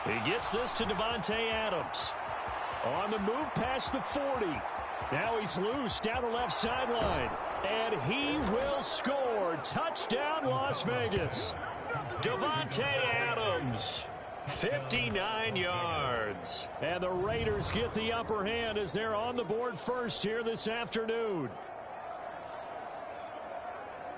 He gets this to Davante Adams. On the move past the 40. Now he's loose down the left sideline. And he will score. Touchdown, Las Vegas. Davante Adams. 59 yards. And the Raiders get the upper hand as they're on the board first here this afternoon.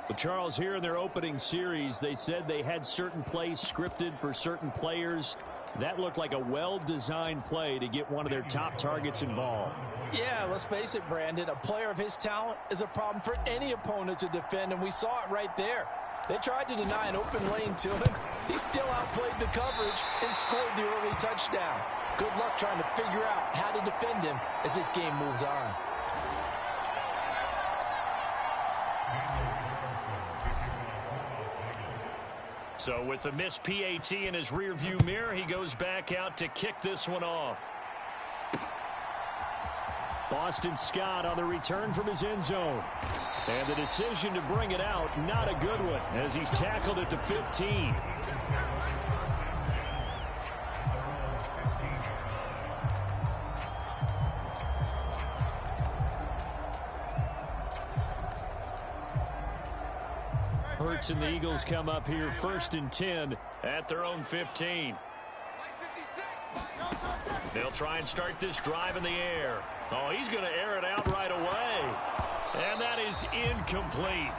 Well, Charles, here in their opening series, they said they had certain plays scripted for certain players. That looked like a well-designed play to get one of their top targets involved. Yeah, let's face it, Brandon. A player of his talent is a problem for any opponent to defend, and we saw it right there. They tried to deny an open lane to him. He still outplayed the coverage and scored the early touchdown. Good luck trying to figure out how to defend him as this game moves on. So with the missed PAT in his rearview mirror, he goes back out to kick this one off. Boston Scott on the return from his end zone. And the decision to bring it out, not a good one, as he's tackled at the 15. Hurts and the Eagles come up here 1st and 10 at their own 15. They'll try and start this drive in the air. Oh, he's going to air it out right away. And that is incomplete.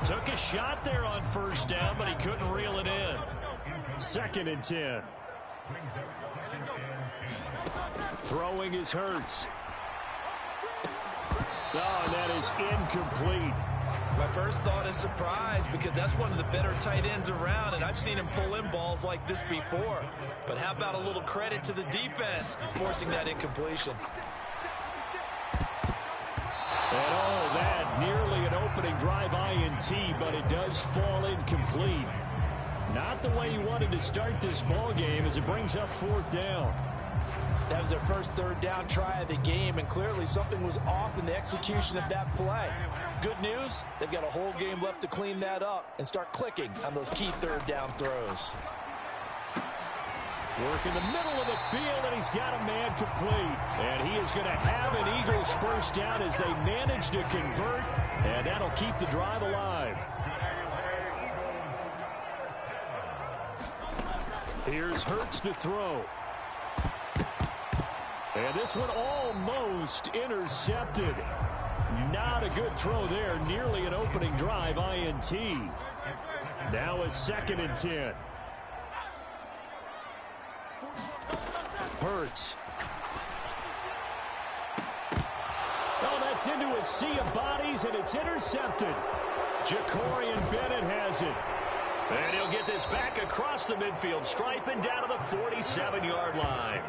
Took a shot there on 1st down, but he couldn't reel it in. 2nd and 10. Throwing is Hurts. Oh, and that is incomplete. My first thought is surprise because that's one of the better tight ends around, and I've seen him pull in balls like this before. But how about a little credit to the defense forcing that incompletion? And all of that, nearly an opening drive INT, but it does fall incomplete. Not the way he wanted to start this ball game as it brings up 4th down. That was their first 3rd down try of the game, and clearly something was off in the execution of that play. Good news, they've got a whole game left to clean that up and start clicking on those key 3rd down throws. Work in the middle of the field, and he's got a man complete. And he is going to have an Eagles 1st down as they manage to convert, and that'll keep the drive alive. Here's Hurts to throw. And this one almost intercepted. Not a good throw there. Nearly an opening drive INT. Now a 2nd and 10. Hurts. Oh, that's into a sea of bodies, and it's intercepted. Jacorian Bennett has it. And he'll get this back across the midfield stripe and down to the 47-yard line.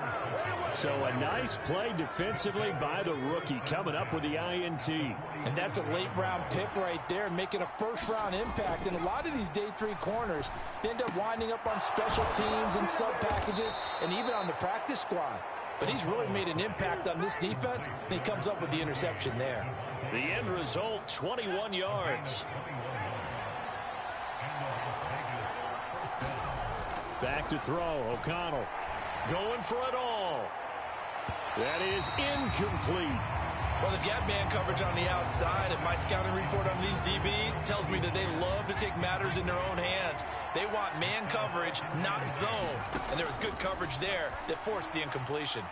So a nice play defensively by the rookie coming up with the INT. And that's a late-round pick right there, making a first-round impact. And a lot of these day 3 corners end up winding up on special teams and sub-packages and even on the practice squad. But he's really made an impact on this defense, and he comes up with the interception there. The end result, 21 yards. Back to throw, O'Connell going for it all. That is incomplete. Well, they've got man coverage on the outside, and my scouting report on these DBs tells me that they love to take matters in their own hands. They want man coverage, not zone. And there was good coverage there that forced the incompletion.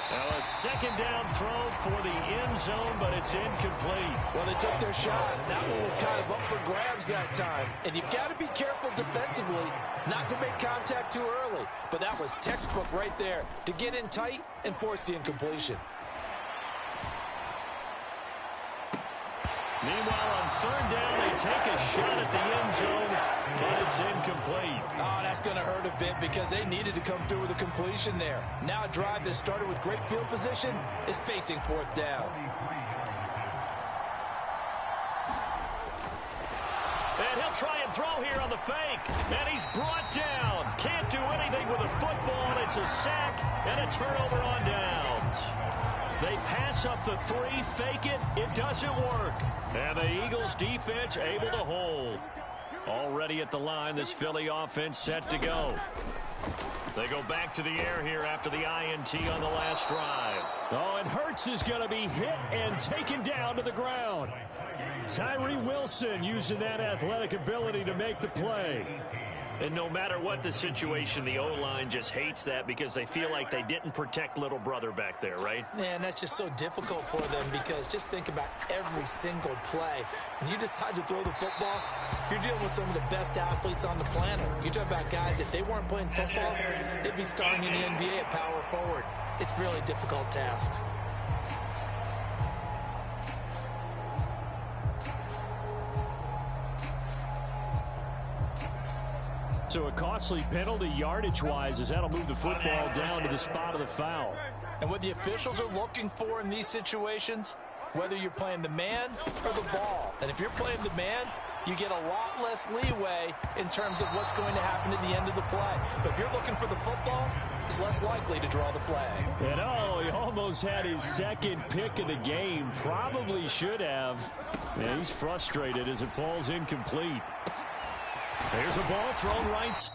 Now a 2nd down throw for the end zone, but it's incomplete. Well, they took their shot. That one was kind of up for grabs that time. And you've got to be careful defensively not to make contact too early. But that was textbook right there to get in tight and force the incompletion. Meanwhile, on 3rd down, they take a shot at the end zone, but it's incomplete. Oh, that's going to hurt a bit because they needed to come through with a completion there. Now a drive that started with great field position is facing 4th down. And he'll try and throw here on the fake. And he's brought down. Can't do anything with a football. It's a sack and a turnover on downs. They pass up the 3, fake it. It doesn't work. And the Eagles defense able to hold. Already at the line, this Philly offense set to go. They go back to the air here after the INT on the last drive. Oh, and Hurts is going to be hit and taken down to the ground. Tyree Wilson using that athletic ability to make the play. And no matter what the situation, the O-line just hates that because they feel like they didn't protect little brother back there, right? Man, that's just so difficult for them because just think about every single play. When you decide to throw the football, you're dealing with some of the best athletes on the planet. You talk about guys, if they weren't playing football, they'd be starting in the NBA at power forward. It's a really difficult task. So a costly penalty yardage-wise as that'll move the football down to the spot of the foul. And what the officials are looking for in these situations, whether you're playing the man or the ball. And if you're playing the man, you get a lot less leeway in terms of what's going to happen at the end of the play. But if you're looking for the football, he's less likely to draw the flag. And oh, he almost had his second pick of the game. Probably should have. Yeah, he's frustrated as it falls incomplete. There's a ball thrown right.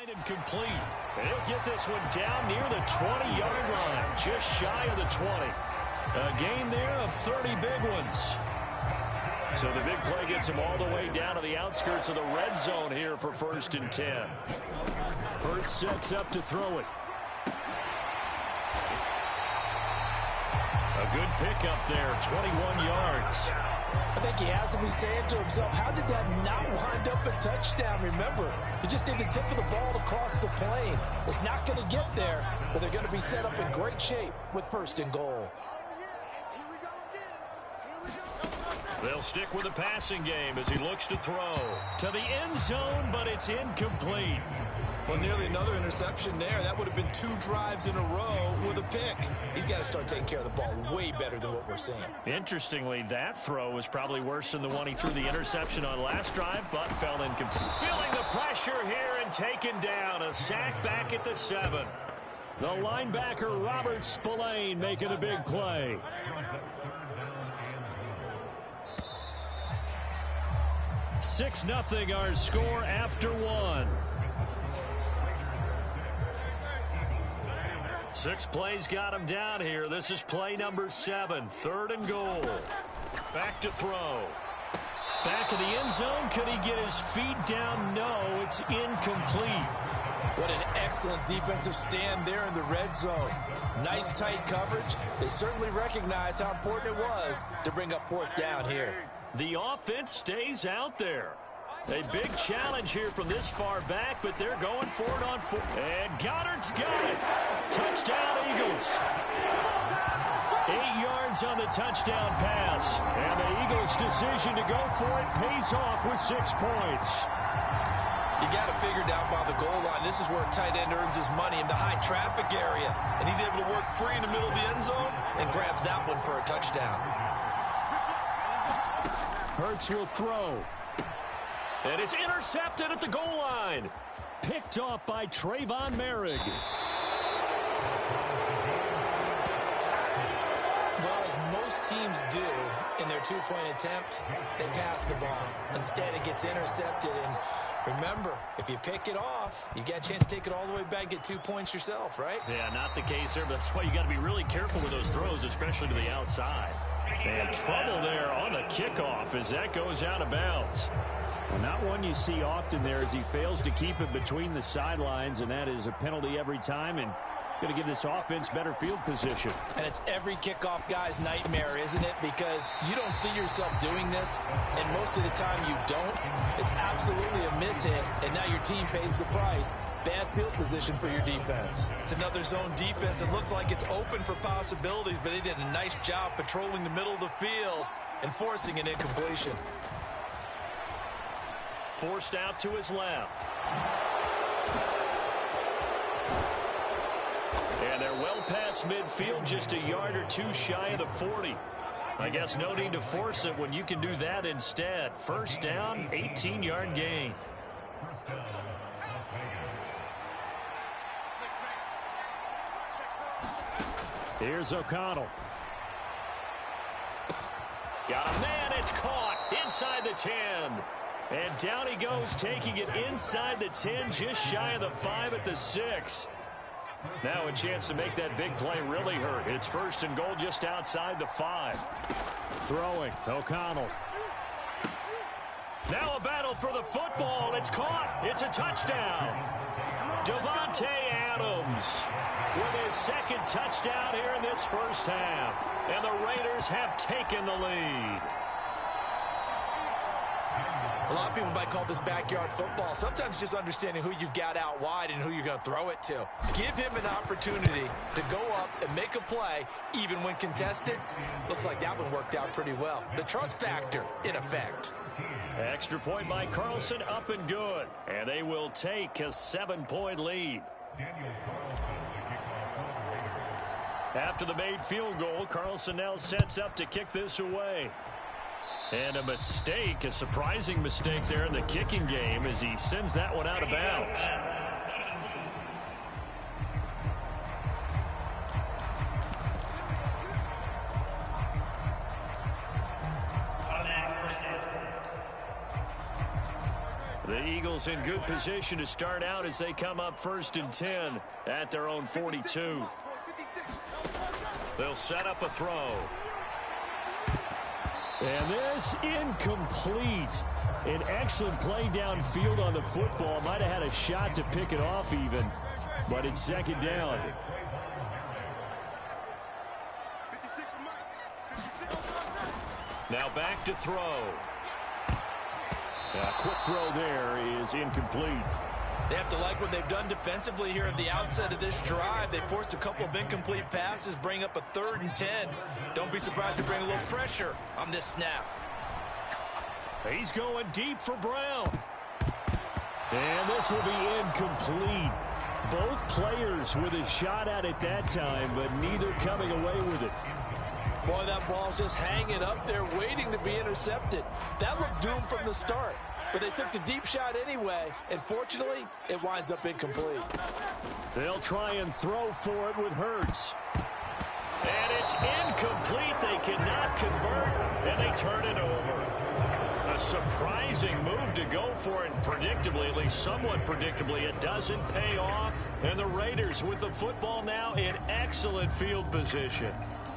line and complete. And he'll get this one down near the 20-yard line, just shy of the 20. A gain there of 30 big ones. So the big play gets him all the way down to the outskirts of the red zone here for 1st and 10. Hurts sets up to throw it. A good pickup there, 21 yards. I think he has to be saying to himself, how did that not wind up a touchdown? Remember, he just did the tip of the ball across the plane. It's not going to get there, but they're going to be set up in great shape with 1st and goal. They'll stick with the passing game as he looks to throw to the end zone, but it's incomplete. Well, nearly another interception there. That would have been 2 drives in a row with a pick. He's got to start taking care of the ball way better than what we're seeing. Interestingly, that throw was probably worse than the one he threw the interception on last drive, but fell incomplete. Feeling the pressure here and taken down. A sack back at the 7. The linebacker, Robert Spillane, making a big play. Six 0 our score after 1. 6 plays got him down here. This is play number 7. 3rd and goal. Back to throw. Back of the end zone. Could he get his feet down? No, it's incomplete. What an excellent defensive stand there in the red zone. Nice tight coverage. They certainly recognized how important it was to bring up 4th down here. The offense stays out there. A big challenge here from this far back, but they're going for it on 4. And Goddard's got it. Touchdown, Eagles. 8 yards on the touchdown pass. And the Eagles' decision to go for it pays off with 6 points. You got it figured out by the goal line. This is where a tight end earns his money, in the high traffic area. And he's able to work free in the middle of the end zone and grabs that one for a touchdown. Hurts will throw. And it's intercepted at the goal line. Picked off by Trayvon Merrick. Well, as most teams do in their 2-point attempt, they pass the ball. Instead, it gets intercepted. And remember, if you pick it off, you get a chance to take it all the way back, get 2 points yourself, right? Yeah, not the case there, but that's why you got to be really careful with those throws, especially to the outside. And trouble there on the kickoff as that goes out of bounds. Well, not one you see often there as he fails to keep it between the sidelines, and that is a penalty every time and going to give this offense better field position. And it's every kickoff guy's nightmare, isn't it? Because you don't see yourself doing this, and most of the time you don't. It's absolutely a mishit, and now your team pays the price. Bad field position for your defense. It's another zone defense. It looks like it's open for possibilities, but they did a nice job patrolling the middle of the field and forcing an incompletion. Forced out to his left. And they're well past midfield, just a yard or 2 shy of the 40. I guess no need to force it when you can do that instead. 1st down, 18-yard gain. Here's O'Connell. Got a man, it's caught inside the 10. And down he goes, taking it inside the 10, just shy of the 5 at the 6. Now a chance to make that big play really hurt. It's 1st and goal just outside the 5. Throwing, O'Connell. Now a battle for the football. It's caught. It's a touchdown. Davante Adams with his 2nd touchdown here in this 1st half. And the Raiders have taken the lead. A lot of people might call this backyard football. Sometimes just understanding who you've got out wide and who you're going to throw it to. Give him an opportunity to go up and make a play, even when contested. Looks like that one worked out pretty well. The trust factor, in effect. Extra point by Carlson, up and good. And they will take a 7-point lead. After the made field goal, Carlson now sets up to kick this away. And a mistake, a surprising mistake there in the kicking game as he sends that one out of bounds. The Eagles in good position to start out as they come up 1st and 10 at their own 42. They'll set up a throw. And this incomplete. An excellent play downfield on the football. Might have had a shot to pick it off even, but it's 2nd down. Now back to throw. A quick throw there is incomplete. They have to like what they've done defensively here at the outset of this drive. They forced a couple of incomplete passes, bring up a 3rd and 10. Don't be surprised to bring a little pressure on this snap. He's going deep for Brown. And this will be incomplete. Both players with a shot at it that time, but neither coming away with it. Boy, that ball's just hanging up there waiting to be intercepted. That looked doomed from the start. But they took the deep shot anyway, and fortunately, it winds up incomplete. They'll try and throw for it with Hurts. And it's incomplete. They cannot convert, and they turn it over. A surprising move to go for it, and predictably, at least somewhat predictably, it doesn't pay off. And the Raiders with the football now in excellent field position.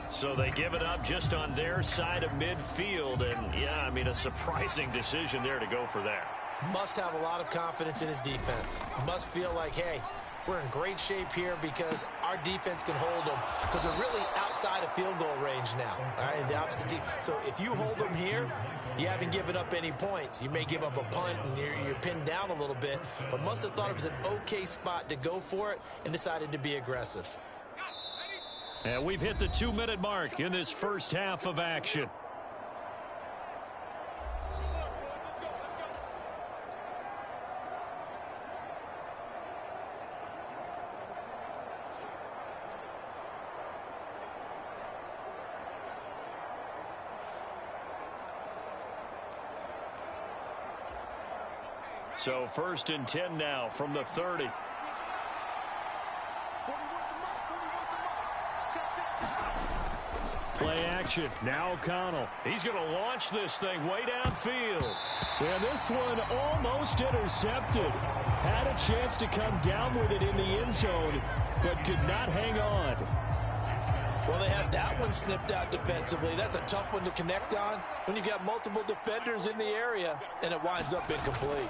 So they give it up just on their side of midfield. And, yeah, I mean, a surprising decision there to go for that. Must have a lot of confidence in his defense. Must feel like, hey, we're in great shape here because our defense can hold them. Because they're really outside of field goal range now, all right, the opposite team. So if you hold them here, you haven't given up any points. You may give up a punt and you're pinned down a little bit. But must have thought it was an okay spot to go for it and decided to be aggressive. And we've hit the 2-minute mark in this first half of action. So 1st and 10 now from the 30. Play action. Now O'Connell. He's going to launch this thing way downfield. And this one almost intercepted. Had a chance to come down with it in the end zone, but could not hang on. Well, they had that one snipped out defensively. That's a tough one to connect on when you got multiple defenders in the area, and it winds up incomplete.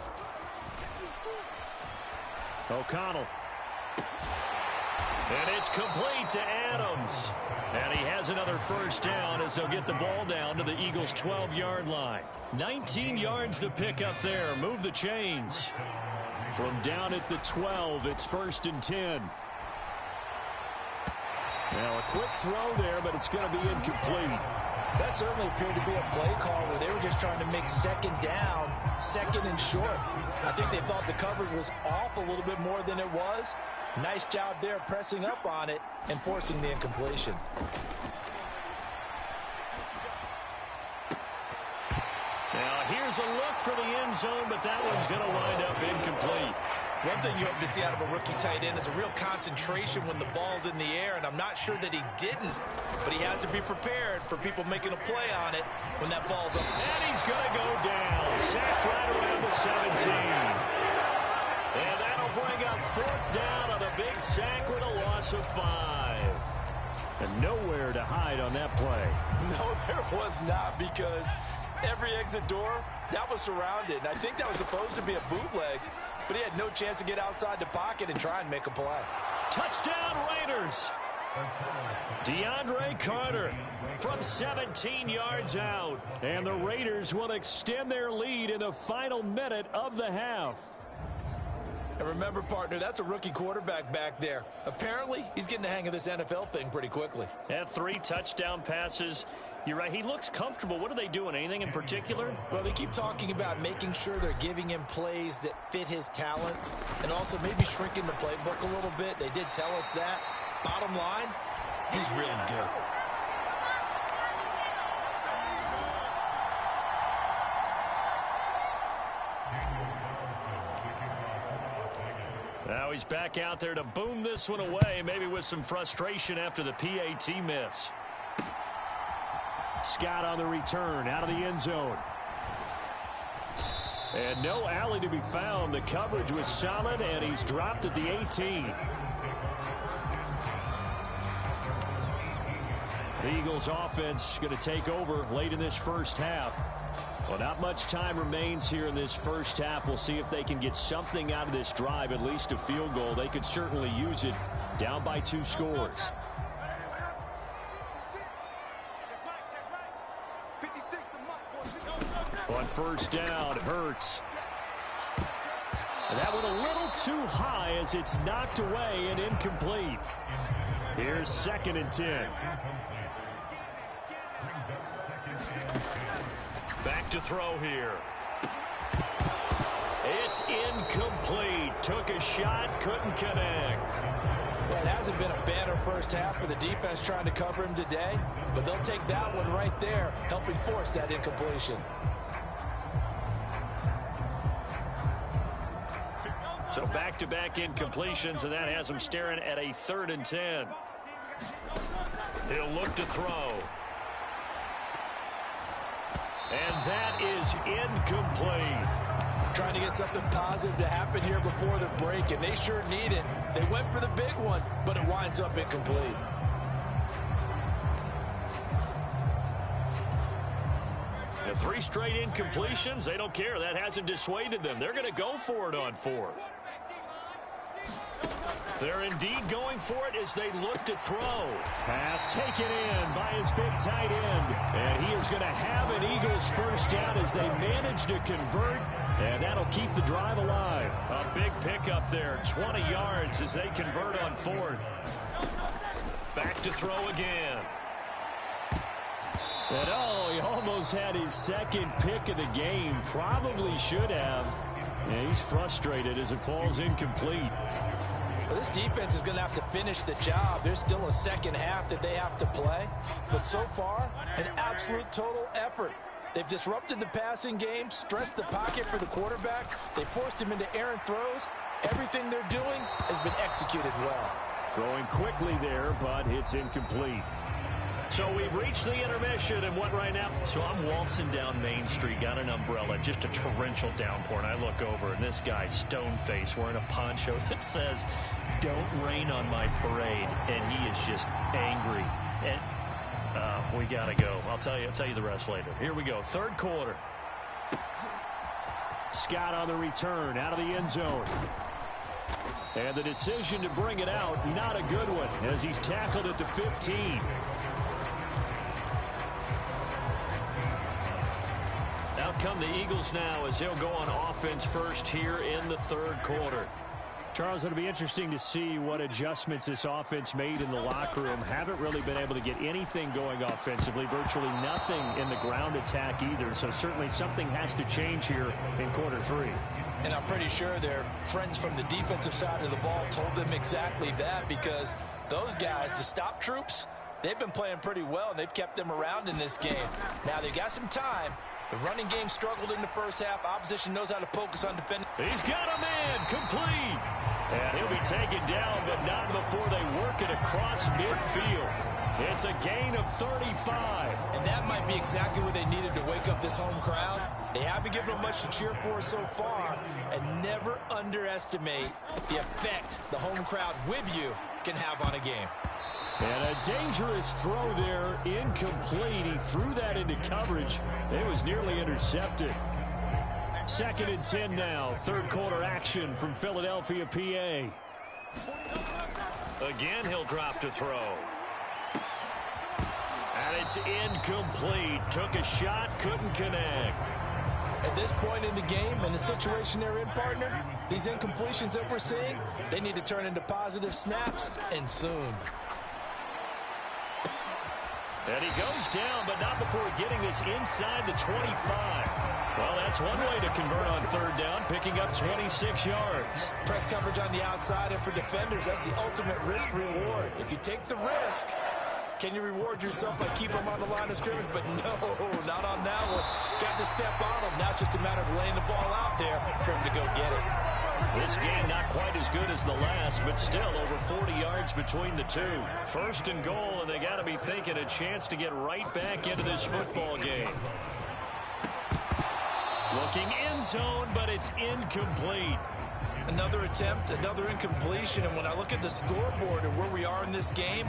O'Connell. And it's complete to Adams. And he has another first down as they'll get the ball down to the Eagles' 12-yard line. 19 yards to pick up there. Move the chains. From down at the 12, it's 1st and 10. Now a quick throw there, but it's going to be incomplete. That certainly appeared to be a play call where they were just trying to make 2nd down, 2nd and short. I think they thought the coverage was off a little bit more than it was. Nice job there pressing up on it and forcing the incompletion. Now here's a look for the end zone, but that one's going to wind up incomplete. One thing you hope to see out of a rookie tight end is a real concentration when the ball's in the air, and I'm not sure that he didn't, but he has to be prepared for people making a play on it when that ball's up. And he's going to go down. Sacked right around the 17. And that'll bring up 4th down on a big sack with a loss of 5. And nowhere to hide on that play. No, there was not, because every exit door, that was surrounded. And I think that was supposed to be a bootleg, but he had no chance to get outside the pocket and try and make a play. Touchdown Raiders. DeAndre Carter from 17 yards out. And the Raiders will extend their lead in the final minute of the half. And remember, partner, that's a rookie quarterback back there. Apparently, he's getting the hang of this NFL thing pretty quickly. Had 3 touchdown passes. You're right, he looks comfortable. What are they doing? Anything in particular? Well, they keep talking about making sure they're giving him plays that fit his talents and also maybe shrinking the playbook a little bit. They did tell us that. Bottom line, he's really good. Now he's back out there to boom this one away, maybe with some frustration after the PAT miss. Scott on the return, out of the end zone. And no alley to be found. The coverage was solid, and he's dropped at the 18. The Eagles offense going to take over late in this first half. Well, not much time remains here in this first half. We'll see if they can get something out of this drive, at least a field goal. They could certainly use it, down by 2 scores. On first down, Hurts. And that went a little too high as it's knocked away and incomplete. Here's 2nd and 10. Back to throw here. It's incomplete. Took a shot, couldn't connect. Well, it hasn't been a banner first half for the defense trying to cover him today, but they'll take that one right there, helping force that incompletion. So back-to-back incompletions, and that has him staring at a 3rd and 10. He'll look to throw. And that is incomplete. Trying to get something positive to happen here before the break, and they sure need it. They went for the big one, but it winds up incomplete. The 3 straight incompletions, they don't care. That hasn't dissuaded them. They're going to go for it on 4th. They're indeed going for it as they look to throw. Pass taken in by his big tight end. And he is going to have an Eagles first down as they manage to convert. And that'll keep the drive alive. A big pickup there, 20 yards as they convert on 4th. Back to throw again. And he almost had his 2nd pick of the game. Probably should have. Yeah, he's frustrated as it falls incomplete. Well, this defense is going to have to finish the job. There's still a second half that they have to play. But so far, an absolute total effort. They've disrupted the passing game, stressed the pocket for the quarterback. They forced him into errant throws. Everything they're doing has been executed well. Throwing quickly there, but it's incomplete. So we've reached the intermission, and what right now? So I'm waltzing down Main Street, got an umbrella, just a torrential downpour, and I look over, and this guy, stone-faced, wearing a poncho that says, "Don't rain on my parade," and he is just angry. And we got to go. I'll tell you the rest later. Here we go, 3rd quarter. Scott on the return, out of the end zone. And the decision to bring it out, not a good one, as he's tackled at the 15. Out come the Eagles now as they'll go on offense first here in the 3rd quarter. Charles, it'll be interesting to see what adjustments this offense made in the locker room. Haven't really been able to get anything going offensively, virtually nothing in the ground attack either. So certainly something has to change here in quarter 3. And I'm pretty sure their friends from the defensive side of the ball told them exactly that, because those guys, the stop troops, they've been playing pretty well, and they've kept them around in this game. Now, they've got some time. The running game struggled in the first half. Opposition knows how to focus on defending. He's got a man complete. And he'll be taken down, but not before they work it across midfield. It's a gain of 35. And that might be exactly what they needed to wake up this home crowd. They haven't given them much to cheer for so far. And never underestimate the effect the home crowd with you can have on a game. And a dangerous throw there, incomplete. He threw that into coverage. It was nearly intercepted. 2nd and 10 now. 3rd quarter action from Philadelphia, PA. Again, he'll drop to throw. And it's incomplete. Took a shot, couldn't connect. At this point in the game and the situation they're in, partner, these incompletions that we're seeing, they need to turn into positive snaps, and soon. And he goes down, but not before getting this inside the 25. Well, that's one way to convert on 3rd down, picking up 26 yards. Press coverage on the outside, and for defenders, that's the ultimate risk-reward. If you take the risk, can you reward yourself by keeping them on the line of scrimmage? But no, not on that one. Got to step on them. Now it's just a matter of laying the ball out there for him to go get it. This game not quite as good as the last, but still over 40 yards between the two. 1st and goal, and they got to be thinking a chance to get right back into this football game. Looking end zone, but it's incomplete. Another attempt, another incompletion, and when I look at the scoreboard and where we are in this game,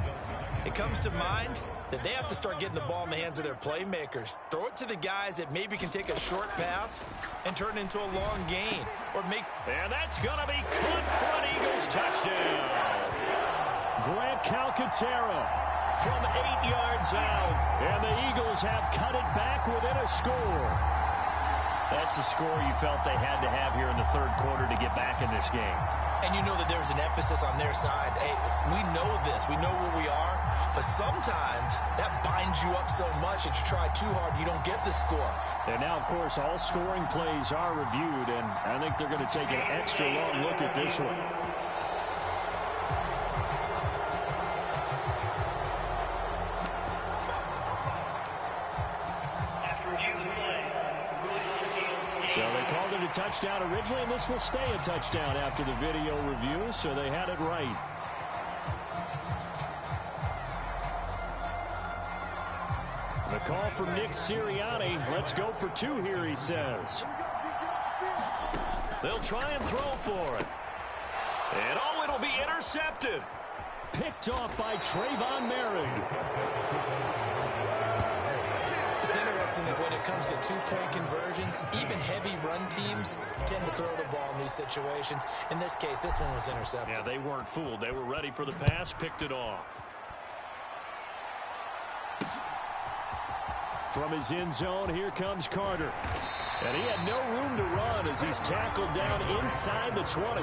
it comes to mind that they have to start getting the ball in the hands of their playmakers. Throw it to the guys that maybe can take a short pass and turn it into a long gain. And that's going to be caught for an Eagles touchdown. Grant Calcaterra from 8 yards out. And the Eagles have cut it back within a score. That's a score you felt they had to have here in the third quarter to get back in this game. And you know that there's an emphasis on their side. Hey, we know this. We know where we are. But sometimes that binds you up so much that you try too hard, you don't get the score. And now, of course, all scoring plays are reviewed, and I think they're going to take an extra long look at this one. So they called it a touchdown originally, and this will stay a touchdown after the video review, so they had it right. The call from Nick Sirianni. Let's go for two here, he says. They'll try and throw for it. And it'll be intercepted. Picked off by Trayvon Merrick. It's interesting that when it comes to two-point conversions, even heavy run teams tend to throw the ball in these situations. In this case, this one was intercepted. Yeah, they weren't fooled. They were ready for the pass, picked it off. From his end zone, here comes Carter. And he had no room to run as he's tackled down inside the 20.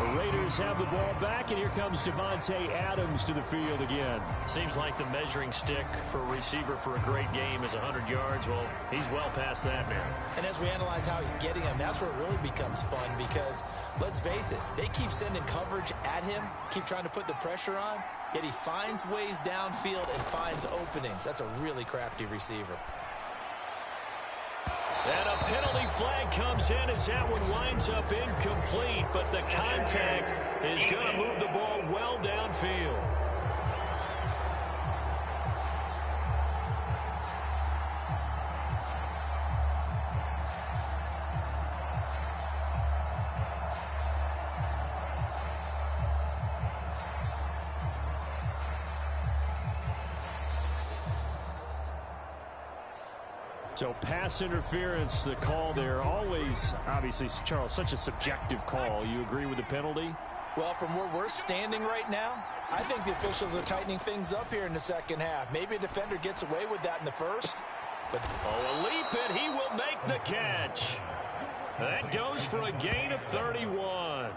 The Raiders have the ball back, and here comes Devontae Adams to the field again. Seems like the measuring stick for a receiver for a great game is 100 yards. Well, he's well past that now. And as we analyze how he's getting them, that's where it really becomes fun because, let's face it, they keep sending coverage at him, keep trying to put the pressure on, yet he finds ways downfield and finds openings. That's a really crafty receiver. And a penalty flag comes in as that one winds up incomplete, but the contact is going to move the ball well downfield. So pass interference, the call there. Always, obviously, Charles, such a subjective call. You agree with the penalty? Well, from where we're standing right now, I think the officials are tightening things up here in the second half. Maybe a defender gets away with that in the first. But a leap, and he will make the catch. That goes for a gain of 31.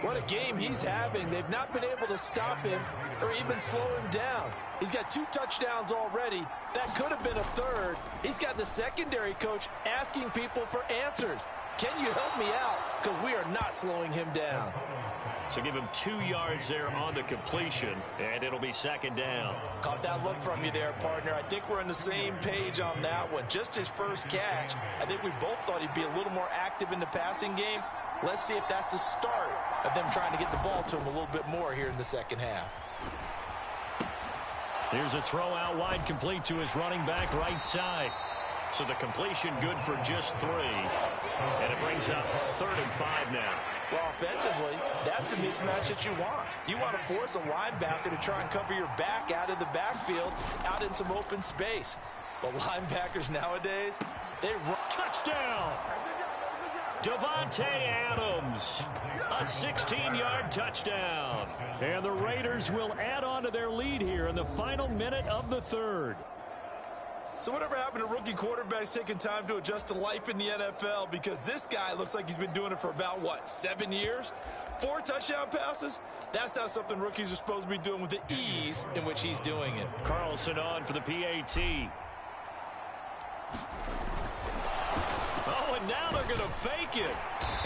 What a game he's having. They've not been able to stop him or even slow him down. He's got 2 touchdowns already. That could have been a third. He's got the secondary coach asking people for answers. Can you help me out? Because we are not slowing him down. So give him 2 yards there on the completion, and it'll be second down. Caught that look from you there, partner. I think we're on the same page on that one. Just his first catch. I think we both thought he'd be a little more active in the passing game. Let's see if that's the start of them trying to get the ball to him a little bit more here in the second half. Here's a throw out wide, complete to his running back right side. So the completion good for just 3. And it brings up 3rd and 5 now. Well, offensively, that's the mismatch that you want. You want to force a linebacker to try and cover your back out of the backfield, out in some open space. But linebackers nowadays, they run. Touchdown! Devontae Adams, a 16-yard touchdown. And the Raiders will add on to their lead here in the final minute of the third. So whatever happened to rookie quarterbacks taking time to adjust to life in the NFL? Because this guy looks like he's been doing it for about, 7 years? 4 touchdown passes? That's not something rookies are supposed to be doing with the ease in which he's doing it. Carlson on for the PAT. Oh, and now they're going to fake it.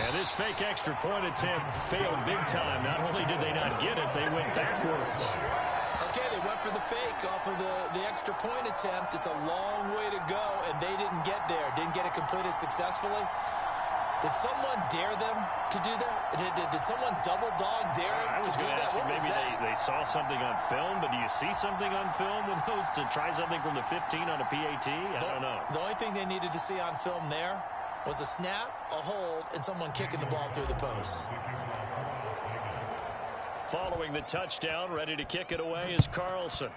And this fake extra point attempt failed big time. Not only did they not get it, they went backwards. Okay, they went for the fake off of the extra point attempt. It's a long way to go, and they didn't get there. Didn't get it completed successfully. Did someone dare them to do that? Did someone double dog dare them to do that? Maybe they saw something on film, but do you see something on film with those to try something from the 15 on a PAT? I don't know. The only thing they needed to see on film there was a snap, a hold, and someone kicking the ball through the post. Following the touchdown, ready to kick it away is Carlson.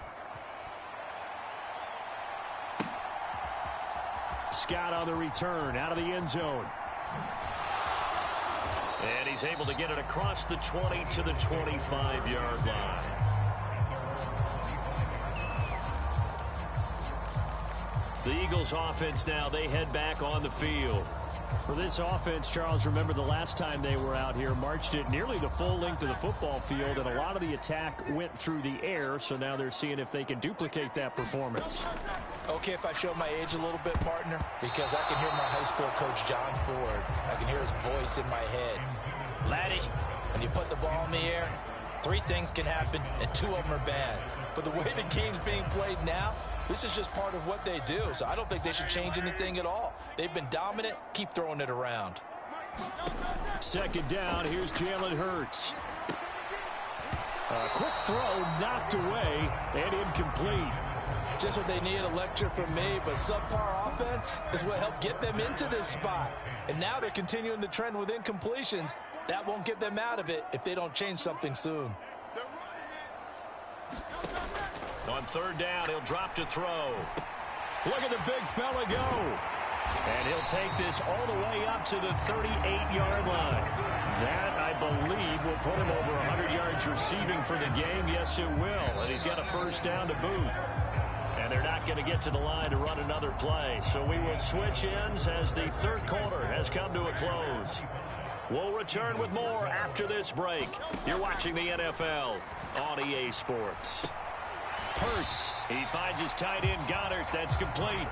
Scott on the return, out of the end zone. And he's able to get it across the 20 to the 25-yard line. The Eagles offense now, they head back on the field. For this offense, Charles, remember the last time they were out here, marched it nearly the full length of the football field, and a lot of the attack went through the air, so now they're seeing if they can duplicate that performance. Okay, if I show my age a little bit, partner, because I can hear my high school coach, John Ford. I can hear his voice in my head. Laddie, when you put the ball in the air, 3 things can happen, and 2 of them are bad. For the way the game's being played now, this is just part of what they do, so I don't think they should change anything at all. They've been dominant. Keep throwing it around. Second down, here's Jalen Hurts. A quick throw knocked away and incomplete. Just what they need, a lecture from me, but subpar offense is what helped get them into this spot. And now they're continuing the trend with incompletions. That won't get them out of it if they don't change something soon. On third down, he'll drop to throw. Look at the big fella go. And he'll take this all the way up to the 38-yard line. That, I believe, will put him over 100 yards receiving for the game. Yes, it will. And he's got a first down to boot. And they're not going to get to the line to run another play. So we will switch ends as the third quarter has come to a close. We'll return with more after this break. You're watching the NFL on EA Sports. Hurts, he finds his tight end Goddard. That's complete.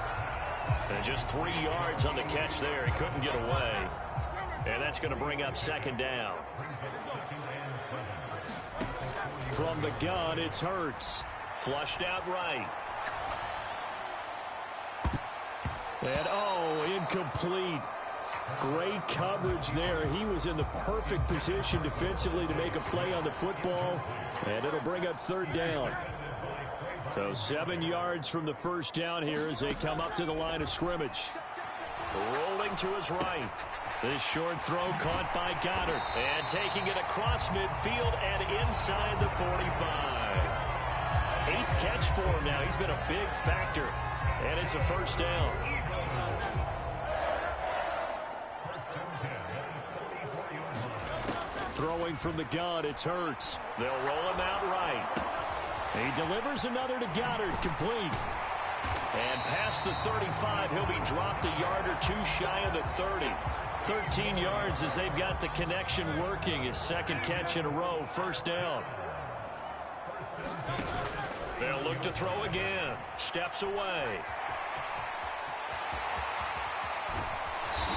And just 3 yards on the catch there. He couldn't get away. And that's going to bring up second down. From the gun, it's Hurts. Flushed out right. And, incomplete. Great coverage there. He was in the perfect position defensively to make a play on the football. And it'll bring up third down. So 7 yards from the first down here as they come up to the line of scrimmage. Rolling to his right. This short throw caught by Goddard. And taking it across midfield and inside the 45. 8th catch for him now. He's been a big factor. And it's a first down. Throwing from the gun, it's Hurts. They'll roll him out right. He delivers another to Goddard, complete. And past the 35, he'll be dropped a yard or 2 shy of the 30. 13 yards as they've got the connection working. His second catch in a row, first down. They'll look to throw again. Steps away.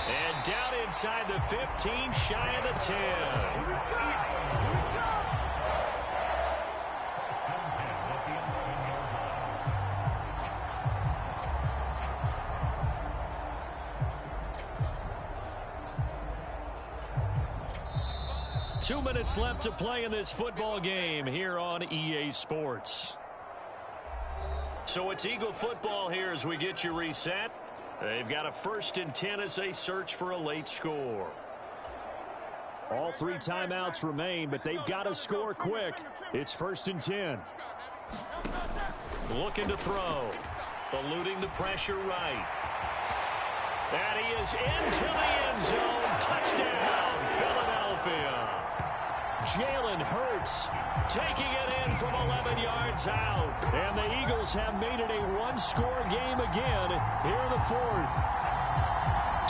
And down inside the 15, shy of the 10. 2 minutes left to play in this football game here on EA Sports. So it's Eagle football here as we get you reset. They've got a 1st and 10 as they search for a late score. All 3 timeouts remain, but they've got to score quick. It's 1st and 10. Looking to throw. Eluding the pressure right. And he is into the end zone. Touchdown, Philadelphia. Jalen Hurts taking it in from 11 yards out. And the Eagles have made it a 1-score game again here in the 4th.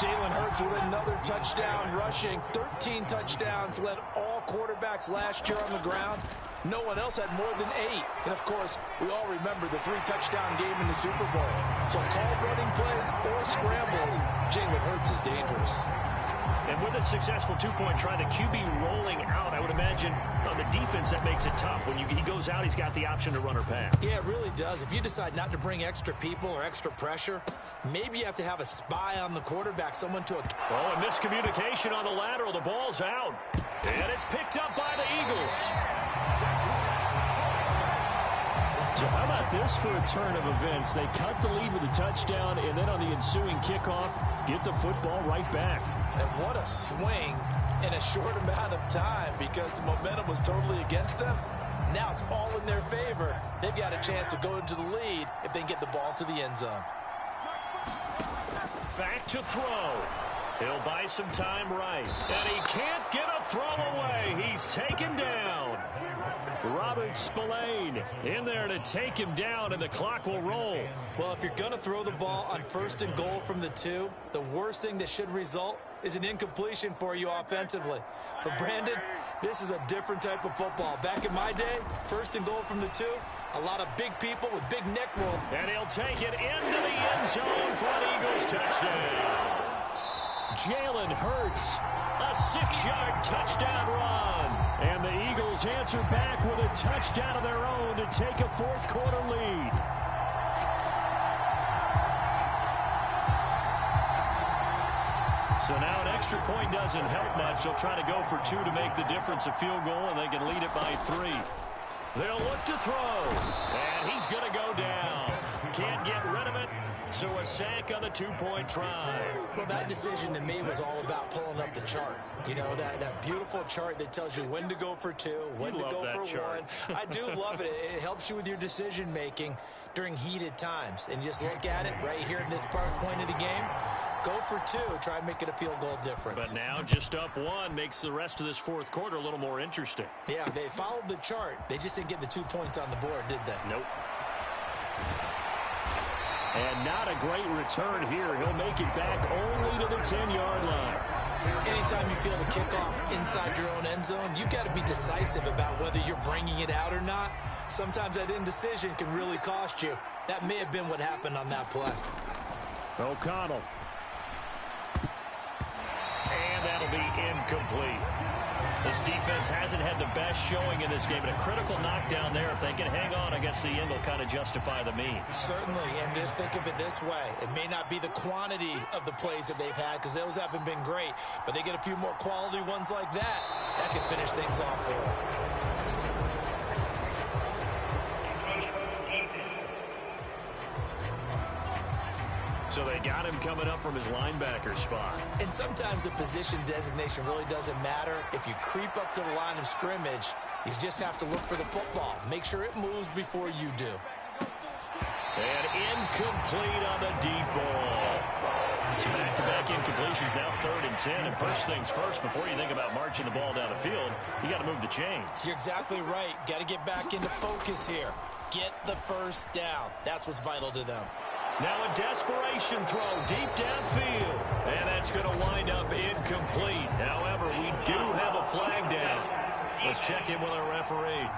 Jalen Hurts with another touchdown rushing. 13 touchdowns, led all quarterbacks last year on the ground. No one else had more than 8. And, of course, we all remember the 3-touchdown game in the Super Bowl. So call running plays or scrambles. Jalen Hurts is dangerous. And with a successful two-point try, the QB rolling out, I would imagine on the defense that makes it tough. When he goes out, he's got the option to run or pass. Yeah, it really does. If you decide not to bring extra people or extra pressure, maybe you have to have a spy on the quarterback, someone to... Oh, a miscommunication on the lateral. The ball's out. And it's picked up by the Eagles. So how about this for a turn of events? They cut the lead with a touchdown, and then on the ensuing kickoff, get the football right back. And what a swing in a short amount of time, because the momentum was totally against them. Now it's all in their favor. They've got a chance to go into the lead if they can get the ball to the end zone. Back to throw. He'll buy some time right. And he can't get a throw away. He's taken down. Robert Spillane in there to take him down, and the clock will roll. Well, if you're going to throw the ball on 1st and goal from the 2, the worst thing that should result is an incompletion for you offensively. But, Brandon, this is a different type of football. Back in my day, 1st and goal from the 2, a lot of big people with big neck roll. And he'll take it into the end zone for an Eagles touchdown. Jalen Hurts, a 6-yard touchdown run. And the Eagles answer back with a touchdown of their own to take a 4th quarter lead. So now an extra point doesn't help much. They'll try to go for 2 to make the difference a field goal, and they can lead it by 3. They'll look to throw, and he's going to go down. Can't get rid of it, so a sack on the 2-point try. Well, that decision to me was all about pulling up the chart. You know, that beautiful chart that tells you when to go for 2, when to go for chart. 1. I do love it. It helps you with your decision-making during heated times. And just look at it right here in this point of the game. Go for 2. Try and make it a field goal difference. But now just up 1 makes the rest of this 4th quarter a little more interesting. Yeah, they followed the chart. They just didn't get the 2 points on the board, did they? Nope. And not a great return here. He'll make it back only to the 10-yard line. Anytime you feel the kickoff inside your own end zone, you've got to be decisive about whether you're bringing it out or not. Sometimes that indecision can really cost you. That may have been what happened on that play. O'Connell. And that'll be incomplete. This defense hasn't had the best showing in this game, but a critical knockdown there. If they can hang on, I guess the end will kind of justify the means. Certainly, and just think of it this way. It may not be the quantity of the plays that they've had, because those haven't been great, but they get a few more quality ones like that. That can finish things off for them. So they got him coming up from his linebacker spot. And sometimes the position designation really doesn't matter. If you creep up to the line of scrimmage, you just have to look for the football. Make sure it moves before you do. And incomplete on the deep ball. So back-to-back incompletions, now 3rd and 10. And first things first, before you think about marching the ball down the field, you got to move the chains. You're exactly right. Got to get back into focus here. Get the first down. That's what's vital to them. Now a desperation throw deep downfield. And that's going to wind up incomplete. However, we do have a flag down. Let's check in with our referee.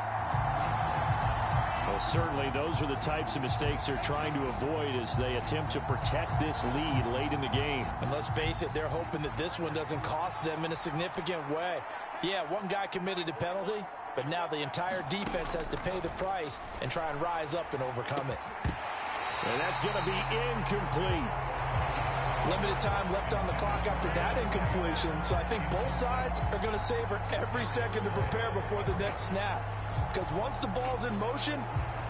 Well, certainly those are the types of mistakes they're trying to avoid as they attempt to protect this lead late in the game. And let's face it, they're hoping that this one doesn't cost them in a significant way. Yeah, one guy committed a penalty, but now the entire defense has to pay the price and try and rise up and overcome it. And that's going to be incomplete. Limited time left on the clock after that incompletion, so I think both sides are going to savor every second to prepare before the next snap. Because once the ball's in motion,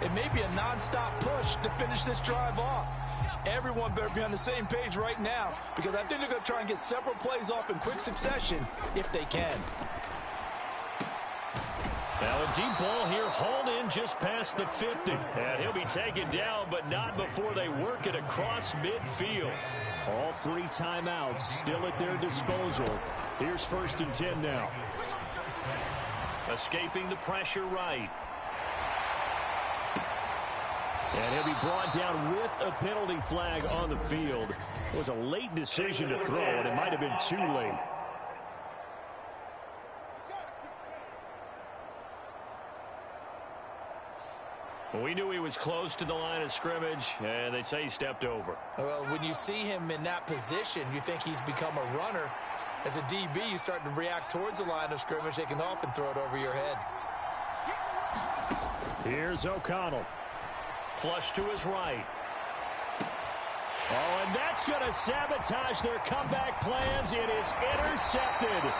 it may be a non-stop push to finish this drive off. Everyone better be on the same page right now, because I think they're going to try and get several plays off in quick succession if they can. Now a deep ball here, hauled in just past the 50. And he'll be taken down, but not before they work it across midfield. All 3 timeouts still at their disposal. Here's 1st and 10 now. Escaping the pressure right. And he'll be brought down with a penalty flag on the field. It was a late decision to throw, and it might have been too late. We knew he was close to the line of scrimmage, and they say he stepped over. Well, when you see him in that position, you think he's become a runner. As a DB, you start to react towards the line of scrimmage. They can often throw it over your head. Here's O'Connell. Flush to his right. Oh, and that's going to sabotage their comeback plans. It is intercepted.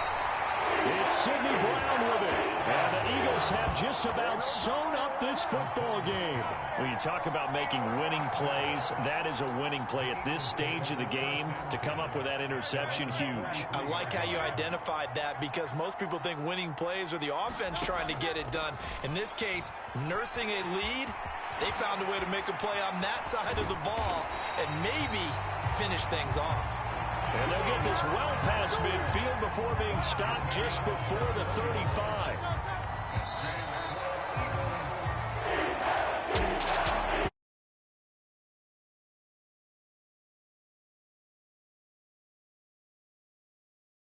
It's Sidney Brown with it. And the Eagles have just about sewn up this football game. When you talk about making winning plays, that is a winning play at this stage of the game. To come up with that interception, huge. I like how you identified that, because most people think winning plays are the offense trying to get it done. In this case, nursing a lead, they found a way to make a play on that side of the ball and maybe finish things off. And they'll get this well past midfield before being stopped just before the 35.